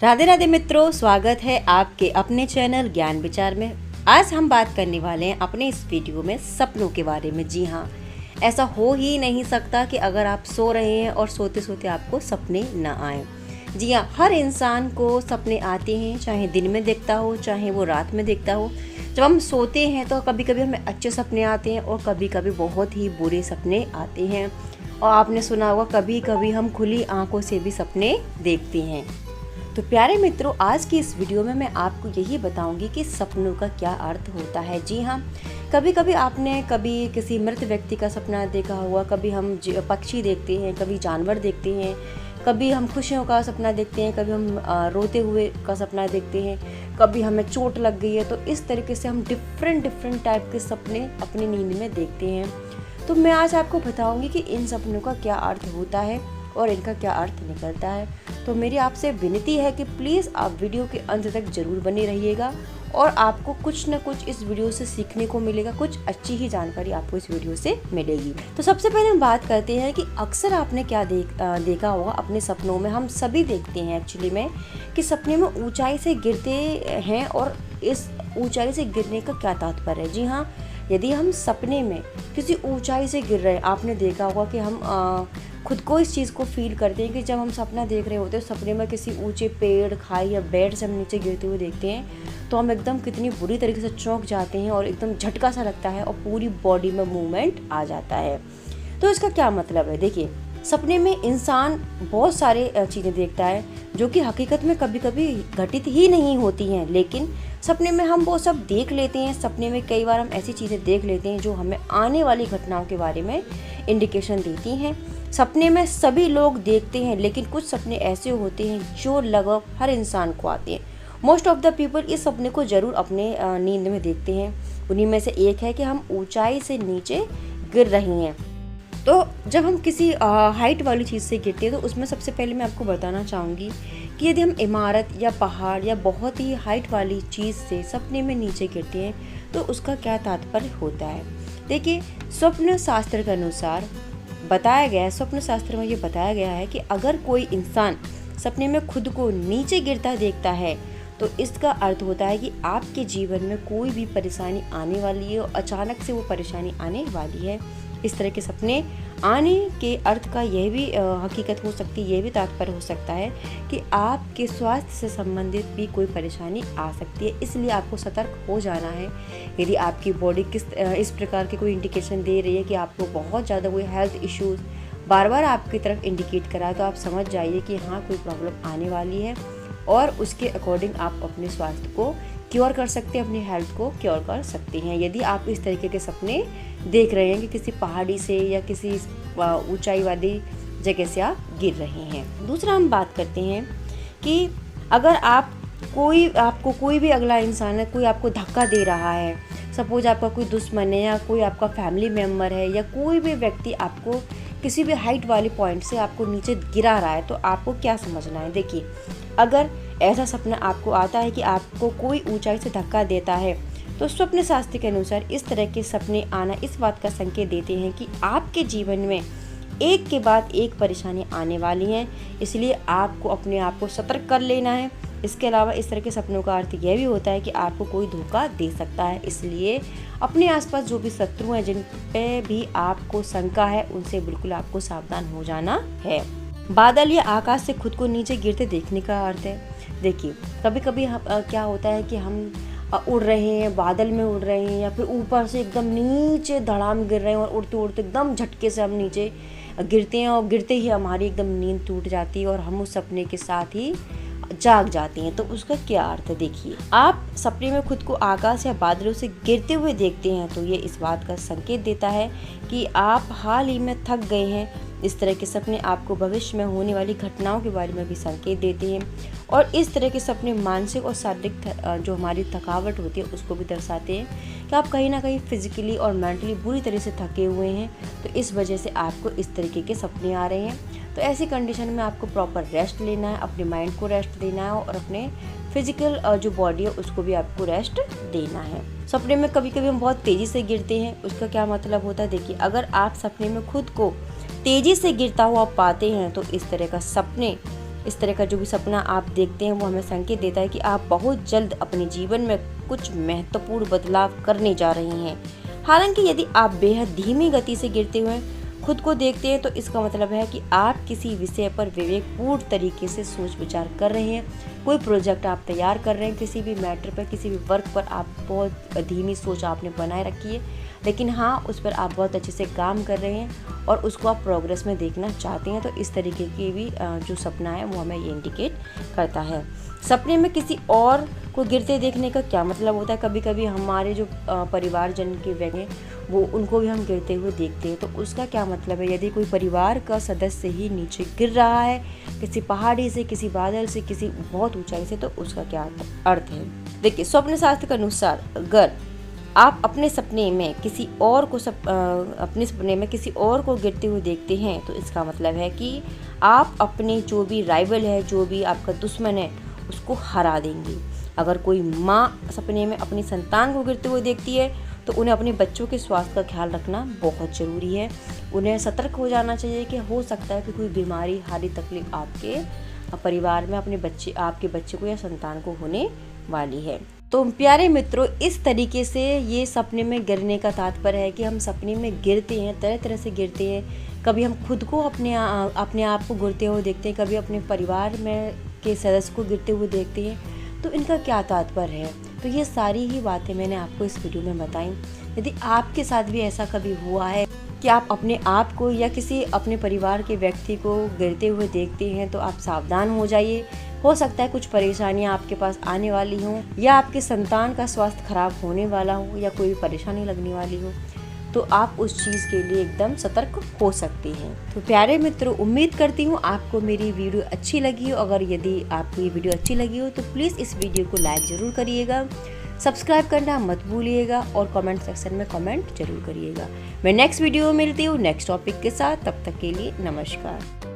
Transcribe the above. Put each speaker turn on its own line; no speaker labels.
राधे राधे मित्रों, स्वागत है आपके अपने चैनल ज्ञान विचार में। आज हम बात करने वाले हैं अपने इस वीडियो में सपनों के बारे में। जी हाँ, ऐसा हो ही नहीं सकता कि अगर आप सो रहे हैं और सोते सोते आपको सपने ना आए। जी हाँ, हर इंसान को सपने आते हैं, चाहे दिन में देखता हो चाहे वो रात में देखता हो। जब हम सोते हैं तो कभी कभी हमें अच्छे सपने आते हैं और कभी कभी बहुत ही बुरे सपने आते हैं। और आपने सुना होगा कभी कभी हम खुली आंखों से भी सपने देखते हैं। तो प्यारे मित्रों, आज की इस वीडियो में मैं आपको यही बताऊंगी कि सपनों का क्या अर्थ होता है। जी हाँ, कभी कभी आपने किसी मृत व्यक्ति का सपना देखा होगा। कभी हम पक्षी देखते हैं, कभी जानवर देखते हैं, कभी हम खुशियों का सपना देखते हैं, कभी हम रोते हुए का सपना देखते हैं, कभी हमें चोट लग गई है। तो इस तरीके से हम डिफरेंट टाइप के सपने अपनी नींद में देखते हैं। तो मैं आज आपको बताऊंगी कि इन सपनों का क्या अर्थ होता है और इनका क्या अर्थ निकलता है। तो मेरी आपसे विनती है कि प्लीज़ आप वीडियो के अंत तक ज़रूर बने रहिएगा और आपको कुछ न कुछ इस वीडियो से सीखने को मिलेगा, कुछ अच्छी ही जानकारी आपको इस वीडियो से मिलेगी। तो सबसे पहले हम बात करते हैं कि अक्सर आपने क्या देखा होगा अपने सपनों में। हम सभी देखते हैं एक्चुअली में कि सपने में ऊंचाई से गिरते हैं और इस ऊंचाई से गिरने का क्या तात्पर्य है। जी हाँ, यदि हम सपने में किसी ऊंचाई से गिर रहे हैं, आपने देखा होगा कि हम खुद को इस चीज़ को फील करते हैं कि जब हम सपना देख रहे होते हैं, सपने में किसी ऊंचे पेड़, खाई या बेड से हम नीचे गिरते हुए देखते हैं, तो हम एकदम कितनी बुरी तरीके से चौंक जाते हैं और एकदम झटका सा लगता है और पूरी बॉडी में मूवमेंट आ जाता है। तो इसका क्या मतलब है? देखिए, सपने में इंसान बहुत सारे चीज़ें देखता है जो कि हकीकत में कभी कभी घटित ही नहीं होती हैं, लेकिन सपने में हम वो सब देख लेते हैं। सपने में कई बार हम ऐसी चीज़ें देख लेते हैं जो हमें आने वाली घटनाओं के बारे में इंडिकेशन देती हैं। सपने में सभी लोग देखते हैं, लेकिन कुछ सपने ऐसे होते हैं जो लगभग हर इंसान को आते हैं। मोस्ट ऑफ द पीपल इस सपने को ज़रूर अपने नींद में देखते हैं। उन्हीं में से एक है कि हम ऊंचाई से नीचे गिर रहे हैं। तो जब हम किसी हाइट वाली चीज़ से गिरते हैं तो उसमें सबसे पहले मैं आपको बताना चाहूँगी कि यदि हम इमारत या पहाड़ या बहुत ही हाइट वाली चीज़ से सपने में नीचे गिरते हैं तो उसका क्या तात्पर्य होता है। देखिए, स्वप्न शास्त्र के अनुसार बताया गया है, स्वप्न शास्त्र में ये बताया गया है कि अगर कोई इंसान सपने में खुद को नीचे गिरता देखता है तो इसका अर्थ होता है कि आपके जीवन में कोई भी परेशानी आने वाली है और अचानक से वो परेशानी आने वाली है। इस तरह के सपने आने के अर्थ का यह भी हकीकत हो सकती है, यह भी तात्पर्य हो सकता है कि आपके स्वास्थ्य से संबंधित भी कोई परेशानी आ सकती है। इसलिए आपको सतर्क हो जाना है। यदि आपकी बॉडी इस प्रकार के कोई इंडिकेशन दे रही है कि आपको बहुत ज़्यादा कोई हेल्थ इश्यूज़ बार बार आपकी तरफ इंडिकेट करा, तो आप समझ जाइए कि हाँ, कोई प्रॉब्लम आने वाली है और उसके अकॉर्डिंग आप अपने स्वास्थ्य को क्योर कर सकते हैं, अपनी हेल्थ को क्योर कर सकते हैं। यदि आप इस तरीके के सपने देख रहे हैं कि किसी पहाड़ी से या किसी ऊंचाई वाली जगह से आप गिर रहे हैं। दूसरा हम बात करते हैं कि अगर आपको कोई भी अगला इंसान है, कोई आपको धक्का दे रहा है, सपोज आपका कोई दुश्मन है या कोई आपका फैमिली मेम्बर है या कोई भी व्यक्ति आपको किसी भी हाइट वाले पॉइंट से आपको नीचे गिरा रहा है, तो आपको क्या समझना है। देखिए, अगर ऐसा सपना आपको आता है कि आपको कोई ऊंचाई से धक्का देता है तो स्वप्न शास्त्र के अनुसार इस तरह के सपने आना इस बात का संकेत देते हैं कि आपके जीवन में एक के बाद एक परेशानी आने वाली हैं। इसलिए आपको अपने आप को सतर्क कर लेना है। इसके अलावा इस तरह के सपनों का अर्थ यह भी होता है कि आपको कोई धोखा दे सकता है। इसलिए अपने आसपास जो भी शत्रु हैं, जिन पे भी आपको शंका है, उनसे बिल्कुल आपको सावधान हो जाना है। बादल या आकाश से खुद को नीचे गिरते देखने का अर्थ है, देखिए, कभी कभी क्या होता है कि हम उड़ रहे हैं, बादल में उड़ रहे हैं या फिर ऊपर से एकदम नीचे धड़ाम गिर रहे हैं और उड़ते उड़ते एकदम झटके से हम नीचे गिरते हैं और गिरते ही हमारी एकदम नींद टूट जाती है और हम उस सपने के साथ ही जाग जाते हैं। तो उसका क्या अर्थ है? देखिए, आप सपने में खुद को आकाश या बादलों से गिरते हुए देखते हैं तो ये इस बात का संकेत देता है कि आप हाल ही में थक गए हैं। इस तरह के सपने आपको भविष्य में होने वाली घटनाओं के बारे में भी संकेत देते हैं और इस तरह के सपने मानसिक और शारीरिक जो हमारी थकावट होती है उसको भी दर्शाते हैं कि आप कहीं ना कहीं फिजिकली और मेंटली बुरी तरह से थके हुए हैं। तो इस वजह से आपको इस तरीके के सपने आ रहे हैं। तो ऐसी कंडीशन में आपको प्रॉपर रेस्ट लेना है, अपने माइंड को रेस्ट देना है और अपने फिजिकल जो बॉडी है उसको भी आपको रेस्ट देना है। सपने में कभी कभी हम बहुत तेज़ी से गिरते हैं, उसका क्या मतलब होता है? देखिए, अगर आप सपने में खुद को तेज़ी से गिरता हुआ पाते हैं तो इस तरह का सपने इस तरह का जो भी सपना आप देखते हैं वो हमें संकेत देता है कि आप बहुत जल्द अपने जीवन में कुछ महत्वपूर्ण बदलाव करने जा रहे हैं। हालांकि यदि आप बेहद धीमी गति से गिरते हुए खुद को देखते हैं तो इसका मतलब है कि आप किसी विषय पर विवेकपूर्ण तरीके से सोच विचार कर रहे हैं। कोई प्रोजेक्ट आप तैयार कर रहे हैं, किसी भी मैटर पर, किसी भी वर्क पर आप बहुत धीमी सोच आपने बनाए रखी है, लेकिन हाँ उस पर आप बहुत अच्छे से काम कर रहे हैं और उसको आप प्रोग्रेस में देखना चाहते हैं। तो इस तरीके की भी जो सपना है वो हमें ये इंडिकेट करता है। सपने में किसी और को गिरते देखने का क्या मतलब होता है? कभी कभी हमारे जो परिवारजन के व्यक्ति वो उनको भी हम गिरते हुए देखते हैं, तो उसका क्या मतलब है? यदि कोई परिवार का सदस्य ही नीचे गिर रहा है किसी पहाड़ी से, किसी बादल से, किसी बहुत ऊंचाई से, तो उसका क्या अर्थ है? देखिए, स्वप्न शास्त्र के अनुसार अगर आप अपने सपने में किसी और को गिरते हुए देखते हैं तो इसका मतलब है कि आप अपने जो भी राइवल है, जो भी आपका दुश्मन है, उसको हरा देंगे। अगर कोई माँ सपने में अपनी संतान को गिरते हुए देखती है तो उन्हें अपने बच्चों के स्वास्थ्य का ख्याल रखना बहुत ज़रूरी है। उन्हें सतर्क हो जाना चाहिए कि हो सकता है कि कोई बीमारी, हार्दिक तकलीफ आपके परिवार में आपके बच्चे को या संतान को होने वाली है। तो प्यारे मित्रों, इस तरीके से ये सपने में गिरने का तात्पर्य है कि हम सपने में गिरते हैं, तरह तरह से गिरते हैं। कभी हम खुद को अपने आप को गिरते हुए देखते हैं, कभी अपने परिवार में के सदस्य को गिरते हुए देखते हैं। तो इनका क्या तात्पर्य है? तो ये सारी ही बातें मैंने आपको इस वीडियो में बताई। यदि आपके साथ भी ऐसा कभी हुआ है कि आप अपने आप को या किसी अपने परिवार के व्यक्ति को गिरते हुए देखते हैं तो आप सावधान हो जाइए। हो सकता है कुछ परेशानियां आपके पास आने वाली हों, या आपके संतान का स्वास्थ्य खराब होने वाला हो, या कोई परेशानी लगने वाली हो, तो आप उस चीज़ के लिए एकदम सतर्क हो सकते हैं। तो प्यारे मित्रों, उम्मीद करती हूँ आपको मेरी वीडियो अच्छी लगी हो। अगर यदि आपको ये वीडियो अच्छी लगी हो तो प्लीज़ इस वीडियो को लाइक ज़रूर करिएगा, सब्सक्राइब करना मत भूलिएगा और कमेंट सेक्शन में कमेंट जरूर करिएगा। मैं नेक्स्ट वीडियो में मिलती हूँ नेक्स्ट टॉपिक के साथ। तब तक के लिए नमस्कार।